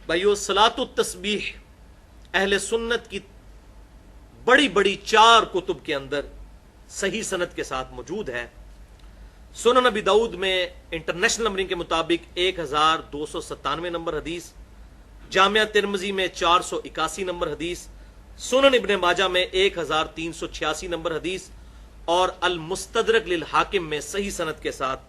بھائیو صلاۃ التسبیح اہل سنت کی بڑی بڑی 4 کتب کے اندر صحیح سند کے ساتھ موجود ہے۔ سنن نبی داؤد میں انٹرنیشنل نمبرنگ کے مطابق 1297 نمبر حدیث، جامعہ ترمذی میں 481 نمبر حدیث، سنن ابن ماجہ میں 1386 نمبر حدیث اور المستدرک للحاکم میں صحیح سند کے ساتھ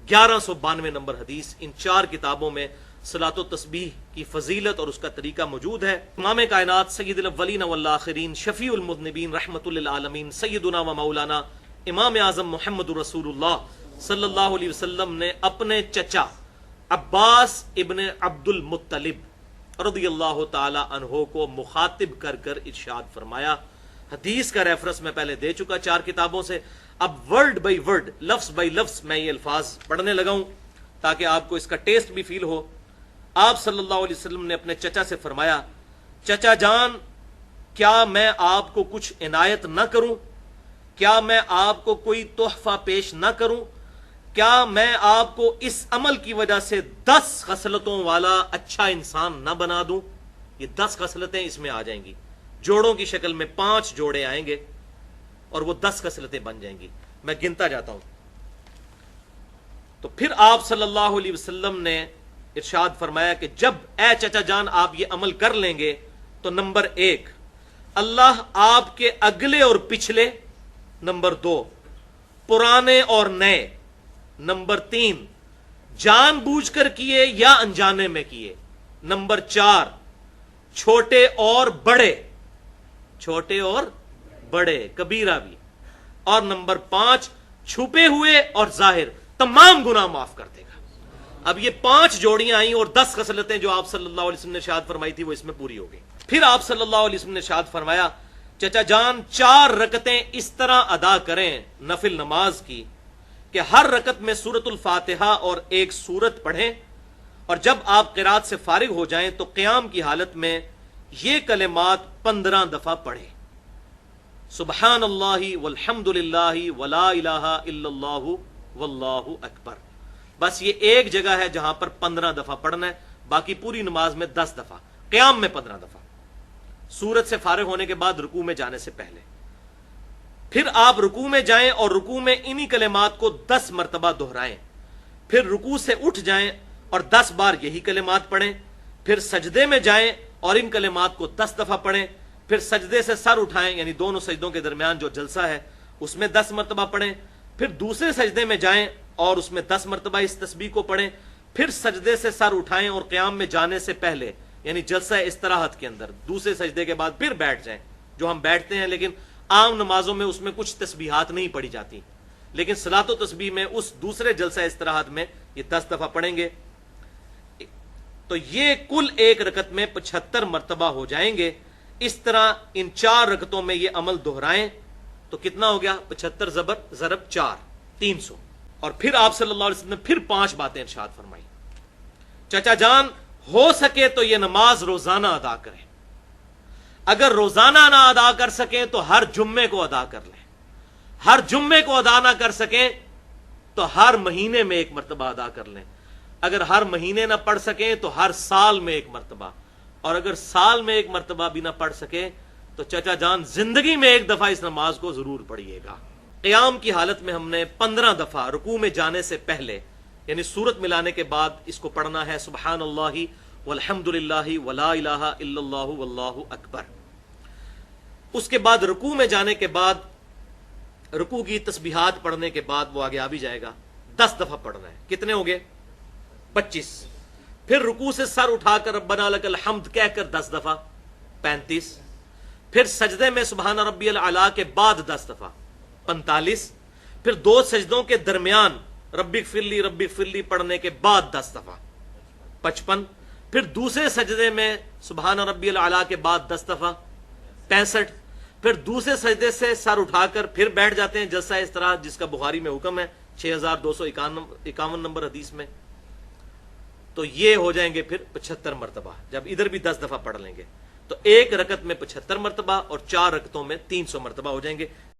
1192 نمبر حدیث۔ ان 4 کتابوں میں صلاۃ و تسبیح کی فضیلت اور اس کا طریقہ موجود ہے۔ امام کائنات سید الاولین والآخرین شفیع المذنبین رحمۃ للعالمین سیدنا و مولانا امام اعظم محمد رسول اللہ صلی اللہ علیہ وسلم نے اپنے چچا عباس ابن عبد المطلب رضی اللہ تعالی عنہ کو مخاطب کر کر ارشاد فرمایا۔ حدیث کا ریفرنس میں پہلے دے چکا 4 کتابوں سے، اب ورڈ بائی ورڈ، لفظ بائی لفظ میں یہ الفاظ پڑھنے لگا ہوں تاکہ آپ کو اس کا ٹیسٹ بھی فیل ہو۔ آپ صلی اللہ علیہ وسلم نے اپنے چچا سے فرمایا، چچا جان کیا میں آپ کو کچھ عنایت نہ کروں؟ کیا میں آپ کو کوئی تحفہ پیش نہ کروں؟ کیا میں آپ کو اس عمل کی وجہ سے 10 خصلتوں والا اچھا انسان نہ بنا دوں؟ یہ 10 خصلتیں اس میں آ جائیں گی، جوڑوں کی شکل میں 5 جوڑے آئیں گے اور وہ 10 خصلتیں بن جائیں گی۔ میں گنتا جاتا ہوں۔ تو پھر آپ صلی اللہ علیہ وسلم نے ارشاد فرمایا کہ جب اے چچا جان آپ یہ عمل کر لیں گے تو نمبر 1 اللہ آپ کے اگلے اور پچھلے، نمبر 2 پرانے اور نئے، نمبر 3 جان بوجھ کر کیے یا انجانے میں کیے، نمبر 4 چھوٹے اور بڑے، چھوٹے اور بڑے کبیرہ بھی، اور نمبر 5 چھپے ہوئے اور ظاہر تمام گناہ معاف کر دے گا۔ اب یہ 5 جوڑیاں آئیں اور 10 خصلتیں جو آپ صلی اللہ علیہ وسلم نے ارشاد فرمائی تھی وہ اس میں پوری ہو گئی۔ پھر آپ صلی اللہ علیہ وسلم نے ارشاد فرمایا، چچا جان 4 رکعتیں اس طرح ادا کریں نفل نماز کی کہ ہر رکعت میں سورۃ الفاتحہ اور ایک سورت پڑھیں، اور جب آپ قرات سے فارغ ہو جائیں تو قیام کی حالت میں یہ کلمات 15 دفعہ پڑھیں، سبحان اللہ والحمد للہ ولا الہ الا اللہ واللہ اکبر۔ بس یہ ایک جگہ ہے جہاں پر 15 دفعہ پڑھنا ہے، باقی پوری نماز میں 10 دفعہ، قیام میں 15 دفعہ، سورت سے فارغ ہونے کے بعد رکوع میں جانے سے پہلے۔ پھر آپ رکوع میں جائیں اور رکوع میں انہی کلمات کو 10 مرتبہ دہرائیں، پھر رکوع سے اٹھ جائیں اور 10 بار یہی کلمات پڑھیں، پھر سجدے میں جائیں اور ان کلمات کو 10 دفعہ پڑھیں، پھر سجدے سے سر اٹھائیں یعنی دونوں سجدوں کے درمیان جو جلسہ ہے اس میں 10 مرتبہ پڑھیں، پھر دوسرے سجدے میں جائیں اور اس میں 10 مرتبہ اس تسبیح کو پڑھیں، پھر سجدے سے سر اٹھائیں اور قیام میں جانے سے پہلے یعنی جلسہ استراحت کے اندر دوسرے سجدے کے بعد پھر بیٹھ جائیں، جو ہم بیٹھتے ہیں لیکن عام نمازوں میں اس میں کچھ تسبیحات نہیں پڑھی جاتی، لیکن صلاۃ و تسبیح میں اس دوسرے جلسہ استراحت میں یہ 10 دفعہ پڑھیں گے، تو یہ کل ایک رکعت میں 75 مرتبہ ہو جائیں گے۔ اس طرح ان 4 رکعتوں میں یہ عمل دہرائیں تو کتنا ہو گیا؟ 75 ضرب 4 300۔ اور پھر آپ صلی اللہ علیہ وسلم نے پھر 5 باتیں ارشاد فرمائی، چچا جان ہو سکے تو یہ نماز روزانہ ادا کریں، اگر روزانہ نہ ادا کر سکیں تو ہر جمعے کو ادا کر لیں، ہر جمعے کو ادا نہ کر سکیں تو ہر مہینے میں 1 مرتبہ ادا کر لیں، اگر ہر مہینے نہ پڑھ سکیں تو ہر سال میں 1 مرتبہ، اور اگر سال میں 1 مرتبہ بھی نہ پڑھ سکے تو چچا جان زندگی میں 1 دفعہ اس نماز کو ضرور پڑھیے گا۔ قیام کی حالت میں ہم نے 15 دفعہ رکوع میں جانے سے پہلے یعنی سورت ملانے کے بعد اس کو پڑھنا ہے، سبحان اللہ والحمد للہ ولا الہ الا اللہ واللہ اکبر۔ اس کے بعد رکوع میں جانے کے بعد رکوع کی تسبیحات پڑھنے کے بعد وہ آگے آ بھی جائے گا، 10 دفعہ پڑھنا ہے، کتنے ہو گئے؟ 25۔ پھر رکوع سے سر اٹھا کر ربنا لک الحمد کہہ کر 10 دفعہ، 35۔ پھر سجدے میں سبحان ربی الاعلیٰ کے بعد 10 دفعہ، 45۔ پھر 2 سجدوں کے درمیان ربی اغفر لی پڑھنے کے بعد 10 دفعہ، 55۔ پھر دوسرے سجدے میں سبحان ربی الاعلیٰ کے بعد 10 دفعہ، 65۔ پھر دوسرے سجدے سے سر اٹھا کر پھر بیٹھ جاتے ہیں جلسہ استراحت جس کا بخاری میں حکم ہے 6251 نمبر حدیث میں، تو یہ ہو جائیں گے پھر 75 مرتبہ۔ جب ادھر بھی 10 دفعہ پڑھ لیں گے تو ایک رکعت میں 75 مرتبہ اور 4 رکعتوں میں 300 مرتبہ ہو جائیں گے۔